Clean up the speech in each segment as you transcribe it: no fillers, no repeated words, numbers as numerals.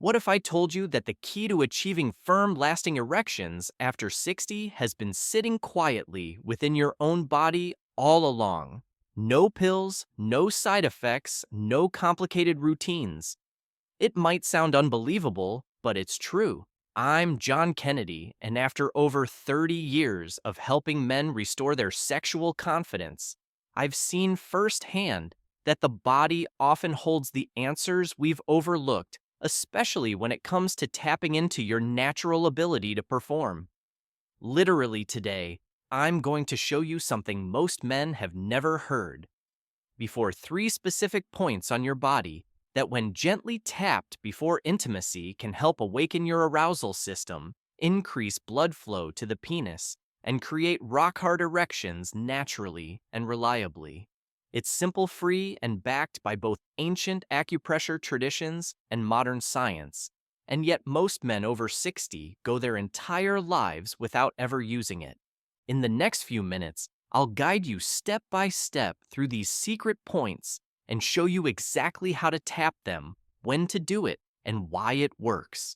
What if I told you that the key to achieving firm, lasting erections after 60 has been sitting quietly within your own body all along? No pills, no side effects, no complicated routines. It might sound unbelievable, but it's true. I'm John Kennedy, and after over 30 years of helping men restore their sexual confidence, I've seen firsthand that the body often holds the answers we've overlooked, especially when it comes to tapping into your natural ability to perform. Literally today, I'm going to show you something most men have never heard. Before three specific points on your body that, when gently tapped before intimacy, can help awaken your arousal system, increase blood flow to the penis, and create rock-hard erections naturally and reliably. It's simple, free, and backed by both ancient acupressure traditions and modern science, and yet most men over 60 go their entire lives without ever using it. In the next few minutes, I'll guide you step by step through these secret points and show you exactly how to tap them, when to do it, and why it works.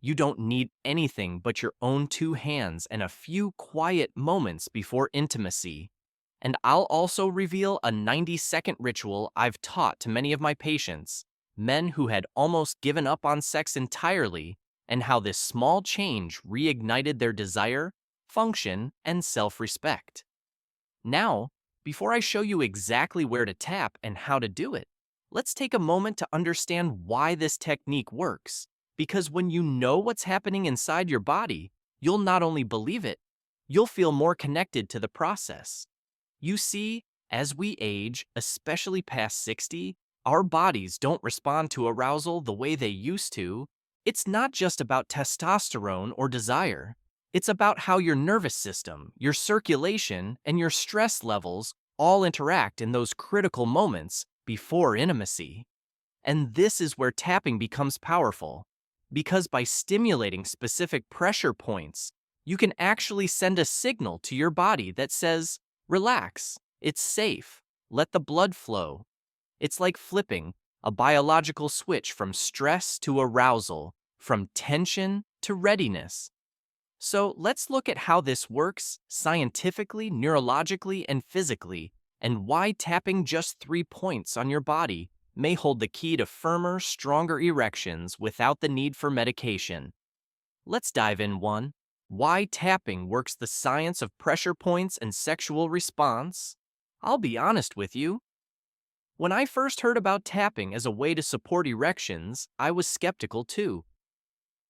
You don't need anything but your own two hands and a few quiet moments before intimacy. And I'll also reveal a 90-second ritual I've taught to many of my patients, men who had almost given up on sex entirely, and how this small change reignited their desire, function, and self-respect. Now, before I show you exactly where to tap and how to do it, let's take a moment to understand why this technique works. Because when you know what's happening inside your body, you'll not only believe it, you'll feel more connected to the process. You see, as we age, especially past 60, our bodies don't respond to arousal the way they used to. It's not just about testosterone or desire. It's about how your nervous system, your circulation, and your stress levels all interact in those critical moments before intimacy. And this is where tapping becomes powerful, because by stimulating specific pressure points, you can actually send a signal to your body that says, "Relax, it's safe, let the blood flow." It's like flipping a biological switch from stress to arousal, from tension to readiness. So let's look at how this works scientifically, neurologically, and physically, and why tapping just 3 points on your body may hold the key to firmer, stronger erections without the need for medication. Let's dive in. 1. Why tapping works: the science of pressure points and sexual response. I'll be honest with you. When I first heard about tapping as a way to support erections, I was skeptical too.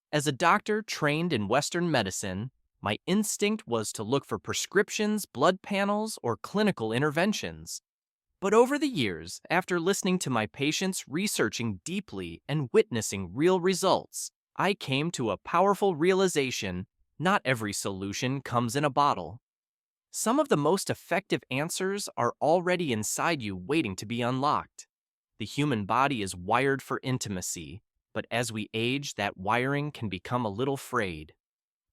As a doctor trained in Western medicine, my instinct was to look for prescriptions, blood panels, or clinical interventions. But over the years, after listening to my patients, researching deeply, and witnessing real results, I came to a powerful realization: not every solution comes in a bottle. Some of the most effective answers are already inside you, waiting to be unlocked. The human body is wired for intimacy, but as we age, that wiring can become a little frayed.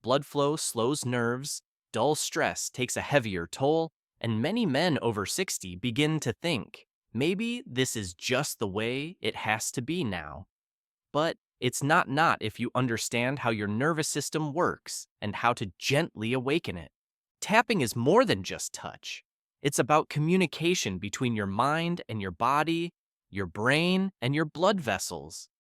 Blood flow slows nerves, dull stress takes a heavier toll, and many men over 60 begin to think, maybe this is just the way it has to be now. But it's not if you understand how your nervous system works and how to gently awaken it. Tapping is more than just touch. It's about communication between your mind and your body, your brain and your blood vessels.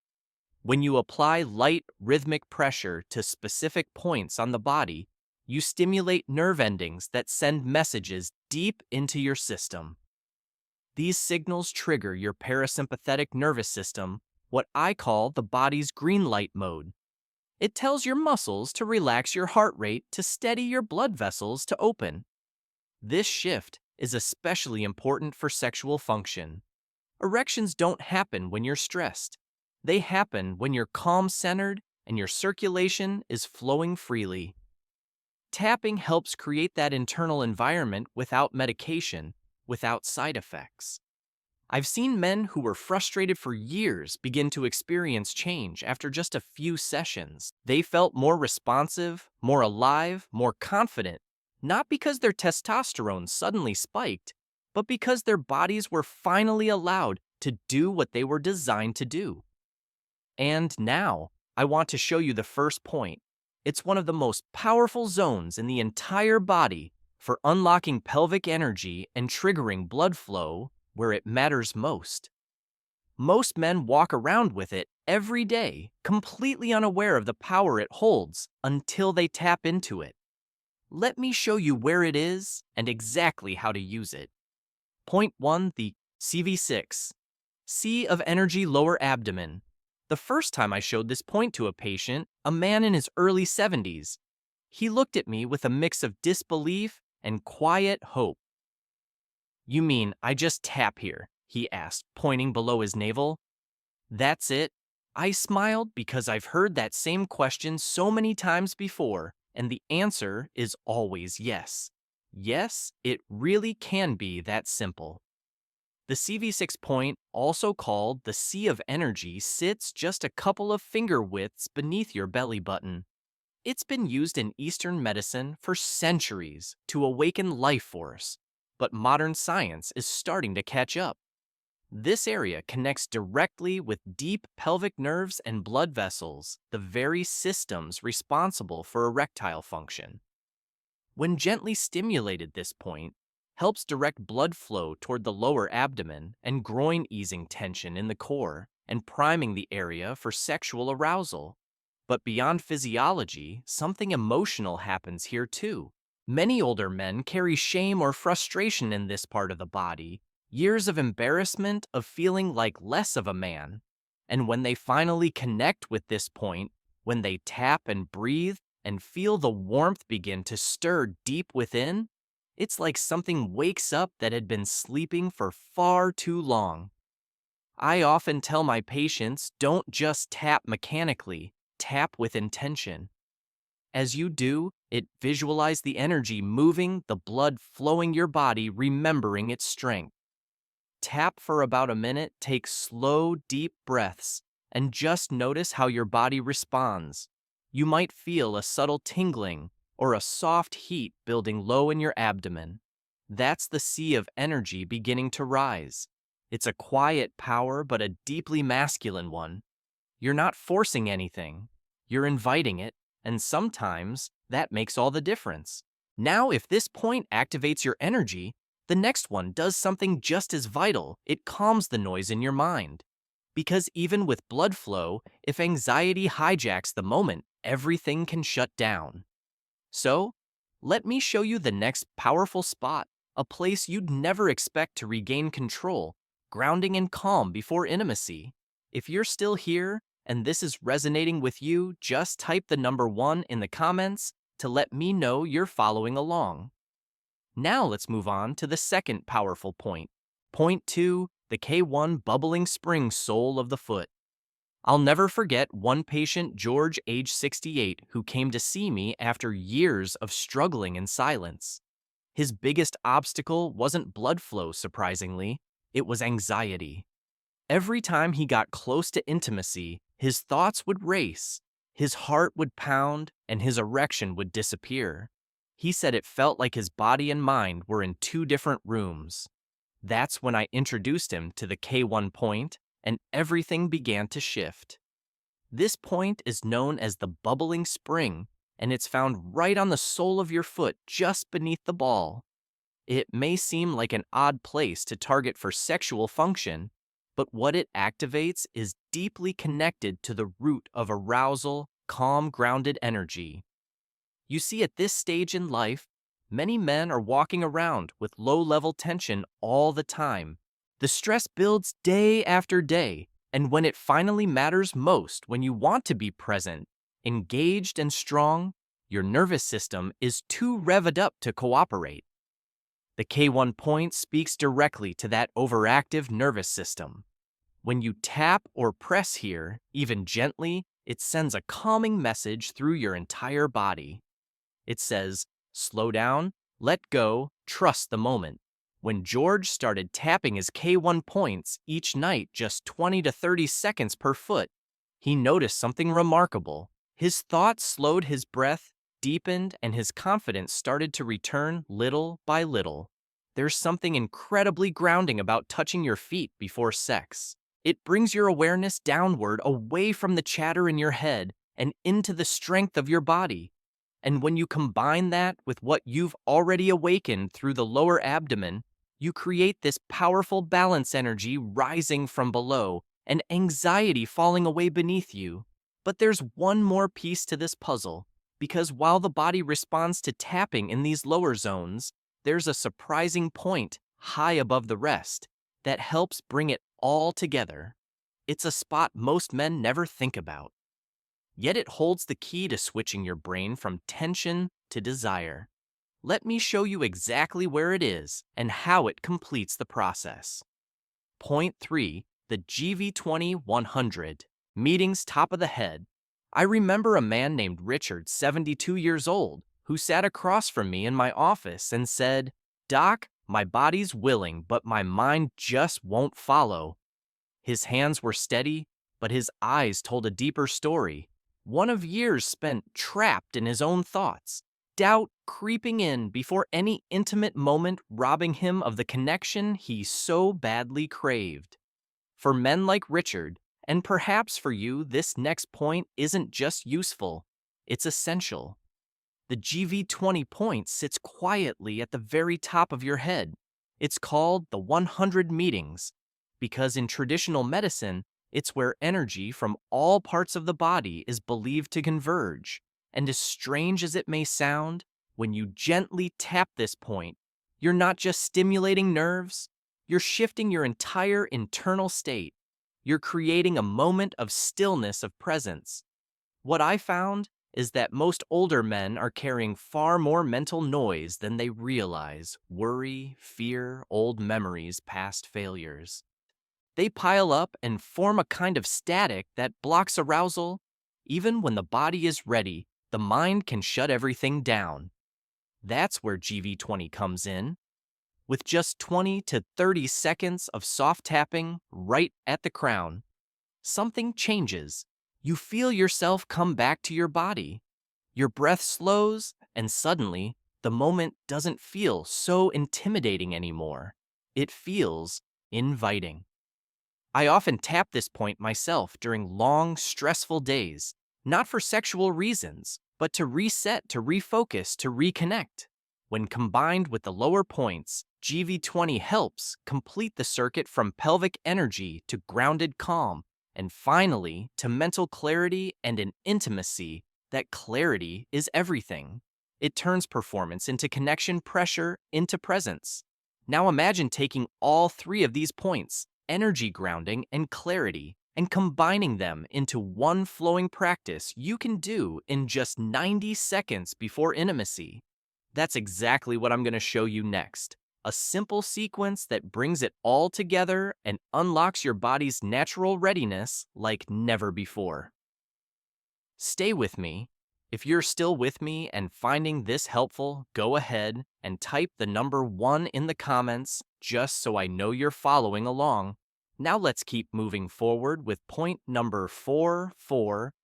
When you apply light, rhythmic pressure to specific points on the body, you stimulate nerve endings that send messages deep into your system. These signals trigger your parasympathetic nervous system, what I call the body's green light mode. It tells your muscles to relax, your heart rate to steady, your blood vessels to open. This shift is especially important for sexual function. Erections don't happen when you're stressed. They happen when you're calm-centered and your circulation is flowing freely. Tapping helps create that internal environment without medication, without side effects. I've seen men who were frustrated for years begin to experience change after just a few sessions. They felt more responsive, more alive, more confident, not because their testosterone suddenly spiked, but because their bodies were finally allowed to do what they were designed to do. And now, I want to show you the first point. It's one of the most powerful zones in the entire body for unlocking pelvic energy and triggering blood flow where it matters most. Most men walk around with it every day, completely unaware of the power it holds until they tap into it. Let me show you where it is and exactly how to use it. Point 1, the CV6, C of energy lower abdomen. The first time I showed this point to a patient, a man in his early 70s, he looked at me with a mix of disbelief and quiet hope. "You mean I just tap here?" he asked, pointing below his navel. "That's it." I smiled because I've heard that same question so many times before, and the answer is always yes. Yes, it really can be that simple. The CV6 point, also called the C of energy, sits just a couple of finger widths beneath your belly button. It's been used in Eastern medicine for centuries to awaken life force, but modern science is starting to catch up. This area connects directly with deep pelvic nerves and blood vessels, the very systems responsible for erectile function. When gently stimulated, this point helps direct blood flow toward the lower abdomen and groin, easing tension in the core and priming the area for sexual arousal. But beyond physiology, something emotional happens here too. Many older men carry shame or frustration in this part of the body, years of embarrassment of feeling like less of a man. And when they finally connect with this point, when they tap and breathe and feel the warmth begin to stir deep within, it's like something wakes up that had been sleeping for far too long. I often tell my patients, don't just tap mechanically, tap with intention. As you do, visualize the energy moving, the blood flowing your body, remembering its strength. Tap for about a minute, take slow, deep breaths, and just notice how your body responds. You might feel a subtle tingling or a soft heat building low in your abdomen. That's the sea of energy beginning to rise. It's a quiet power, but a deeply masculine one. You're not forcing anything. You're inviting it, and sometimes that makes all the difference. Now, if this point activates your energy, the next one does something just as vital. It calms the noise in your mind. Because even with blood flow, if anxiety hijacks the moment, everything can shut down. So, let me show you the next powerful spot, a place you'd never expect to regain control, grounding and calm before intimacy. If you're still here and this is resonating with you, just type the number 1 in the comments to let me know you're following along. Now let's move on to the second powerful point. Point 2, the K1 bubbling spring sole of the foot. I'll never forget one patient, George, age 68, who came to see me after years of struggling in silence. His biggest obstacle wasn't blood flow, surprisingly. It was anxiety. Every time he got close to intimacy, his thoughts would race, his heart would pound, and his erection would disappear. He said it felt like his body and mind were in two different rooms. That's when I introduced him to the K1 point, and everything began to shift. This point is known as the bubbling spring, and it's found right on the sole of your foot, just beneath the ball. It may seem like an odd place to target for sexual function, but what it activates is deeply connected to the root of arousal, calm, grounded energy. You see, at this stage in life, many men are walking around with low-level tension all the time. The stress builds day after day, and when it finally matters most, when you want to be present, engaged and strong, your nervous system is too revved up to cooperate. The K1 point speaks directly to that overactive nervous system. When you tap or press here, even gently, it sends a calming message through your entire body. It says, slow down, let go, trust the moment. When George started tapping his K1 points each night, just 20 to 30 seconds per foot, he noticed something remarkable. His thoughts slowed, his breath deepened, and his confidence started to return little by little. There's something incredibly grounding about touching your feet before sex. It brings your awareness downward away from the chatter in your head and into the strength of your body. And when you combine that with what you've already awakened through the lower abdomen, you create this powerful balance energy rising from below and anxiety falling away beneath you. But there's one more piece to this puzzle, because while the body responds to tapping in these lower zones, there's a surprising point high above the rest that helps bring it all together. It's a spot most men never think about. Yet it holds the key to switching your brain from tension to desire. Let me show you exactly where it is and how it completes the process. Point 3. The GV20 100. Meetings top of the head. I remember a man named Richard, 72 years old, who sat across from me in my office and said, "Doc, my body's willing, but my mind just won't follow." His hands were steady, but his eyes told a deeper story. One of years spent trapped in his own thoughts, doubt creeping in before any intimate moment robbing him of the connection he so badly craved. For men like Richard, and perhaps for you, this next point isn't just useful, it's essential. The GV20 point sits quietly at the very top of your head. It's called the 100 meetings, because in traditional medicine, it's where energy from all parts of the body is believed to converge. And as strange as it may sound, when you gently tap this point, you're not just stimulating nerves, you're shifting your entire internal state. You're creating a moment of stillness of presence. What I found is that most older men are carrying far more mental noise than they realize: worry, fear, old memories, past failures. They pile up and form a kind of static that blocks arousal. Even when the body is ready, the mind can shut everything down. That's where GV20 comes in. With just 20 to 30 seconds of soft tapping right at the crown, something changes. You feel yourself come back to your body. Your breath slows, and suddenly, the moment doesn't feel so intimidating anymore. It feels inviting. I often tap this point myself during long, stressful days, not for sexual reasons, but to reset, to refocus, to reconnect. When combined with the lower points, GV20 helps complete the circuit from pelvic energy to grounded calm, and finally to mental clarity and an intimacy. That clarity is everything. It turns performance into connection, pressure into presence. Now imagine taking all three of these points, energy grounding and clarity, and combining them into one flowing practice you can do in just 90 seconds before intimacy. That's exactly what I'm going to show you next. A simple sequence that brings it all together and unlocks your body's natural readiness like never before. Stay with me. If you're still with me and finding this helpful, go ahead and type the number 1 in the comments just so I know you're following along. Now let's keep moving forward with point number 4,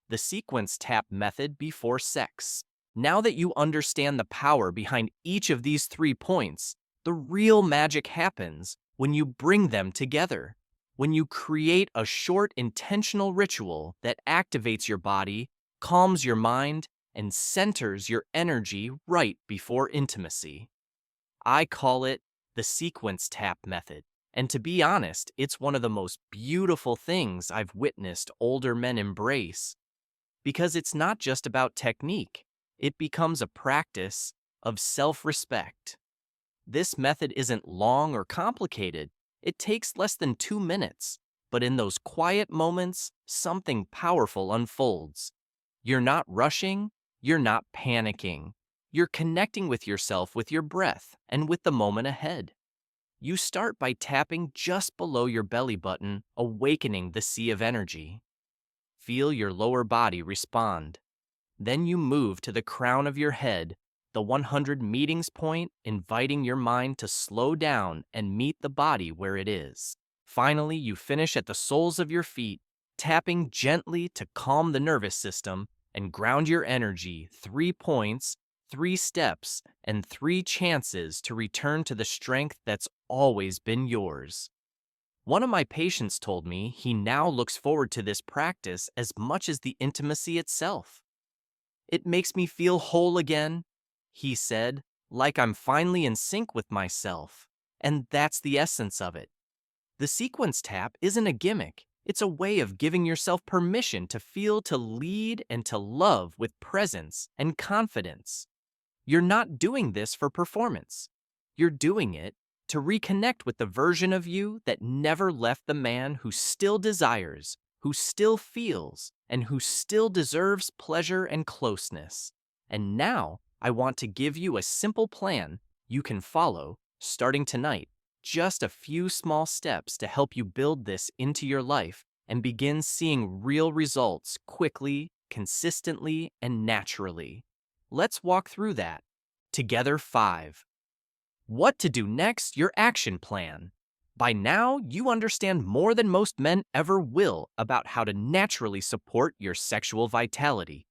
the sequence tap method before sex. Now that you understand the power behind each of these 3 points, the real magic happens when you bring them together. When you create a short, intentional ritual that activates your body, calms your mind, and centers your energy right before intimacy. I call it the sequence tap method. And to be honest, it's one of the most beautiful things I've witnessed older men embrace. Because it's not just about technique, it becomes a practice of self-respect. This method isn't long or complicated. It takes less than 2 minutes. But in those quiet moments, something powerful unfolds. You're not rushing, you're not panicking. You're connecting with yourself, with your breath, and with the moment ahead. You start by tapping just below your belly button, awakening the sea of energy. Feel your lower body respond. Then you move to the crown of your head, the 100 meetings point, inviting your mind to slow down and meet the body where it is. Finally, you finish at the soles of your feet, tapping gently to calm the nervous system and ground your energy. 3 points, 3 steps, and 3 chances to return to the strength that's always been yours. One of my patients told me he now looks forward to this practice as much as the intimacy itself. "It makes me feel whole again," he said, "like I'm finally in sync with myself." And that's the essence of it. The sequence tap isn't a gimmick. It's a way of giving yourself permission to feel, to lead, and to love with presence and confidence. You're not doing this for performance. You're doing it to reconnect with the version of you that never left the man who still desires, who still feels, and who still deserves pleasure and closeness. And now, I want to give you a simple plan you can follow starting tonight. Just a few small steps to help you build this into your life and begin seeing real results quickly, consistently, and naturally. Let's walk through that. Together 5. What to do next, your action plan. By now, you understand more than most men ever will about how to naturally support your sexual vitality.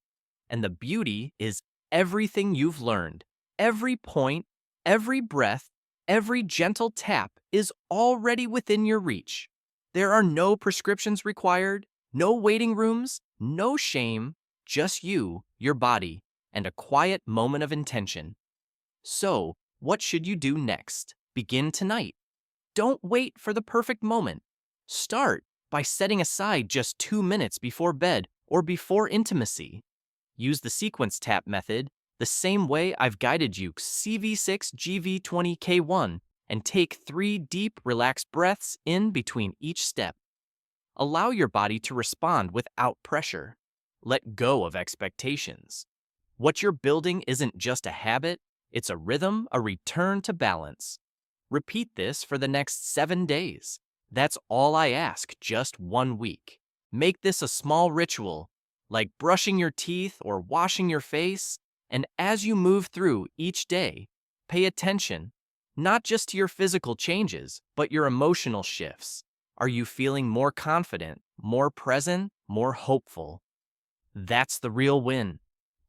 And the beauty is everything you've learned, every point, every breath, every gentle tap is already within your reach. There are no prescriptions required, no waiting rooms, no shame, just you, your body, and a quiet moment of intention. So, what should you do next? Begin tonight. Don't wait for the perfect moment. Start by setting aside just 2 minutes before bed or before intimacy. Use the sequence tap method the same way I've guided you, CV6 GV20K1, and take 3 deep, relaxed breaths in between each step. Allow your body to respond without pressure. Let go of expectations. What you're building isn't just a habit, it's a rhythm, a return to balance. Repeat this for the next 7 days. That's all I ask, just 1 week. Make this a small ritual, like brushing your teeth or washing your face, and as you move through each day, pay attention, not just to your physical changes, but your emotional shifts. Are you feeling more confident, more present, more hopeful? That's the real win.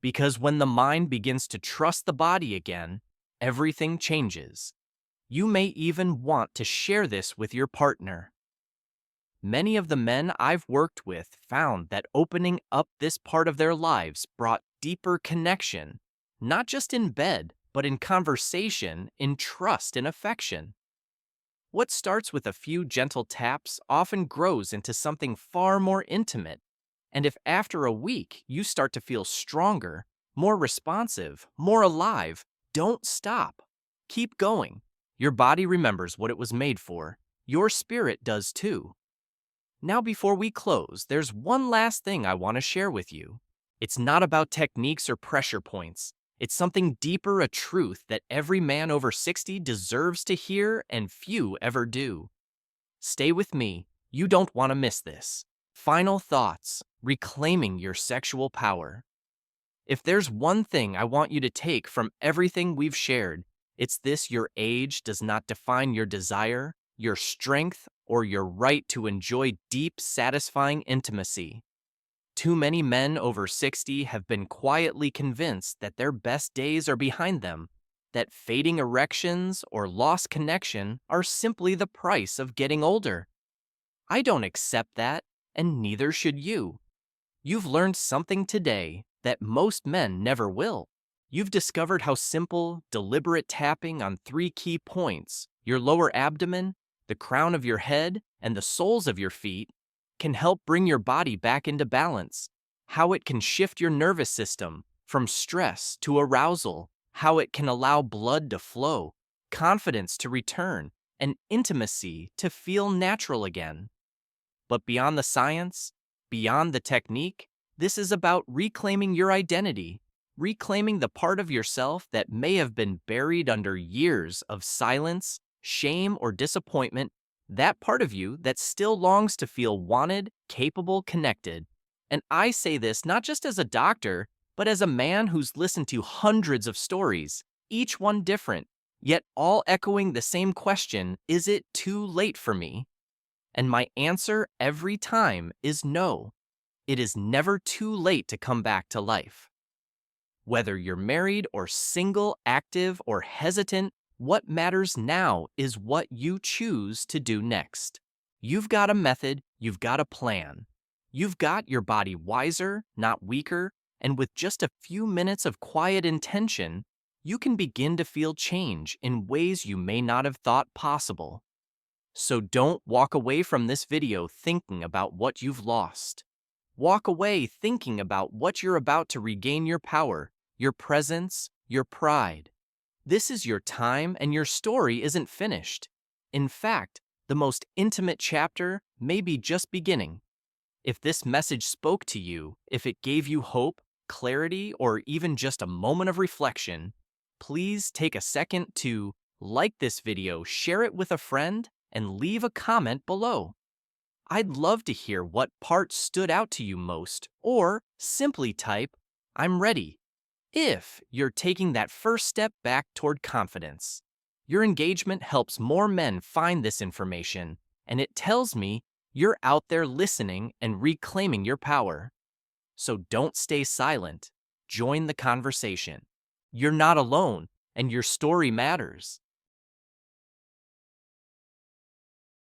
Because when the mind begins to trust the body again, everything changes. You may even want to share this with your partner. Many of the men I've worked with found that opening up this part of their lives brought deeper connection, not just in bed, but in conversation, in trust and affection. What starts with a few gentle taps often grows into something far more intimate. And if after a week you start to feel stronger, more responsive, more alive, don't stop. Keep going. Your body remembers what it was made for. Your spirit does too. Now, before we close, there's one last thing I want to share with you. It's not about techniques or pressure points. It's something deeper, a truth that every man over 60 deserves to hear and few ever do. Stay with me. You don't want to miss this. Final thoughts, reclaiming your sexual power. If there's one thing I want you to take from everything we've shared, it's this: your age does not define your desire, your strength, or your right to enjoy deep, satisfying intimacy. Too many men over 60 have been quietly convinced that their best days are behind them, that fading erections or lost connection are simply the price of getting older. I don't accept that, and neither should you. You've learned something today that most men never will. You've discovered how simple, deliberate tapping on 3 key points, your lower abdomen, the crown of your head, and the soles of your feet, can help bring your body back into balance. How it can shift your nervous system from stress to arousal. How it can allow blood to flow, confidence to return, and intimacy to feel natural again. But beyond the science, beyond the technique, this is about reclaiming your identity, reclaiming the part of yourself that may have been buried under years of silence, shame, or disappointment, that part of you that still longs to feel wanted, capable, connected. And I say this not just as a doctor, but as a man who's listened to hundreds of stories, each one different, yet all echoing the same question: is it too late for me? And my answer every time is no. It is never too late to come back to life. Whether you're married or single, active or hesitant, what matters now is what you choose to do next. You've got a method, you've got a plan. You've got your body wiser, not weaker, and with just a few minutes of quiet intention, you can begin to feel change in ways you may not have thought possible. So don't walk away from this video thinking about what you've lost. Walk away thinking about what you're about to regain: your power, your presence, your pride. This is your time, and your story isn't finished. In fact, the most intimate chapter may be just beginning. If this message spoke to you, if it gave you hope, clarity, or even just a moment of reflection, please take a second to like this video, share it with a friend, and leave a comment below. I'd love to hear what part stood out to you most, or simply type, "I'm ready," if you're taking that first step back toward confidence. Your engagement helps more men find this information, and it tells me you're out there listening and reclaiming your power. So don't stay silent. Join the conversation. You're not alone, and your story matters.